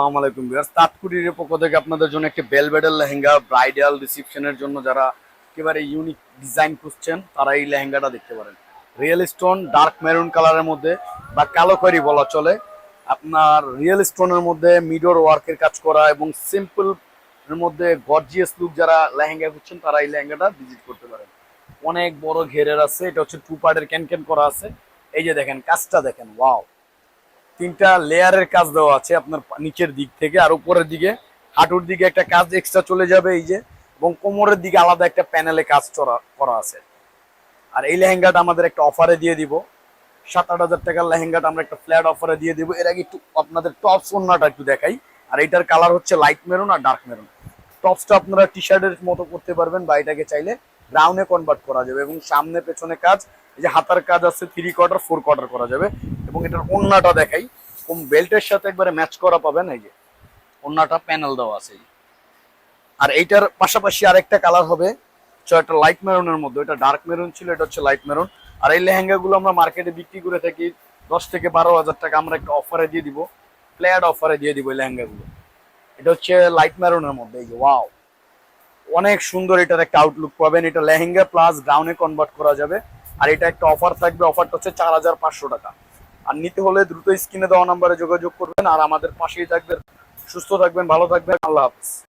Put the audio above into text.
আসসালামু আলাইকুম ভিউয়ার্স, তাৎকুরির পক্ষ থেকে আপনাদের জন্য একটি বেলভেডার লেহেঙ্গা ব্রাইডাল রিসেপশনের জন্য যারা একেবারে ইউনিক ডিজাইন খুঁজছেন তারা এই লেহেঙ্গাটা দেখতে পারেন। রিয়েল স্টোন ডার্ক মেরুন কালারের মধ্যে বা কালো খয়েরি বলা চলে। আপনার রিয়েল স্টোনের মধ্যে মিডর ওয়ার্কের কাজ করা এবং সিম্পল এর মধ্যে গর্জিয়াস লুক যারা লেহেঙ্গা খুঁজছেন তারা এই লেহেঙ্গাটা ভিজিট করতে পারেন। অনেক বড় ঘেরের আছে, এটা হচ্ছে টু পার্টের ক্যান করা আছে। এই যে দেখেন কাজটা দেখেন, ওয়াও! তিনটা লেয়ারের কাজ দেওয়া আছে আপনার নিচের দিক থেকে, আর উপরের দিকে হাঁটুর দিকে একটা কাজ এক্সট্রা চলে যাবে এই যে, এবং কোমরের দিকে আলাদা একটা প্যানেলে কাজ করা আছে। আর এই লেহেঙ্গাটা আমাদের একটা অফারে দিয়ে দিব, 7-8 হাজার টাকার লেহেঙ্গাটা আমরা একটা ফ্ল্যাট অফারে দিয়ে দিব। এর আগে একটু আপনাদের টপস ওন্নাটা একটু দেখাই। আর এইটার কালার হচ্ছে লাইট মেরুন আর ডার্ক মেরুন। টপসটা আপনারা টি শার্টের মতো করতে পারবেন বা এটাকে চাইলে ব্রাউনে কনভার্ট করা যাবে, এবং সামনে পেছনে কাজ, এই যে হাতার কাজ আছে 3/4 4/4 করা যাবে। এবং এটার ওন্নাটা দেখাই, বেল্টের সাথে একবারে ম্যাচ করা পাবেন। এই যে ওন্নাটা প্যানেল দেওয়া আছে। আর এইটার পাশাপাশি আরেকটা কালার হবে একটা লাইট মেরুনের মধ্যে, এটা ডার্ক মেরুন ছিল, এটা হচ্ছে লাইট মেরুন। আর এই লেহেঙ্গা গুলো আমরা মার্কেটে বিক্রি করে থাকি 10 থেকে 12 হাজার টাকা, আমরা একটা অফারে দিয়ে দিব, ফ্ল্যাট অফারে দিয়ে দিব এই লেহেঙ্গা গুলো। এটা হচ্ছে লাইট মেরুনের মধ্যে। এই যে ওয়াও, অনেক সুন্দর, এটার একটা আউটলুক পাবেন। এটা লেহেঙ্গা প্লাস গাউনে কনভার্ট করা যাবে। আর এটা একটা অফার থাকবে, অফারটা হচ্ছে 4,500 টাকা। আর নিতে হলে দ্রুত স্ক্রিনে দেওয়া নাম্বারে যোগাযোগ করবেন, আর আমাদের পাশেই থাকবেন। সুস্থ থাকবেন, ভালো থাকবেন, আল্লাহ হাফিজ।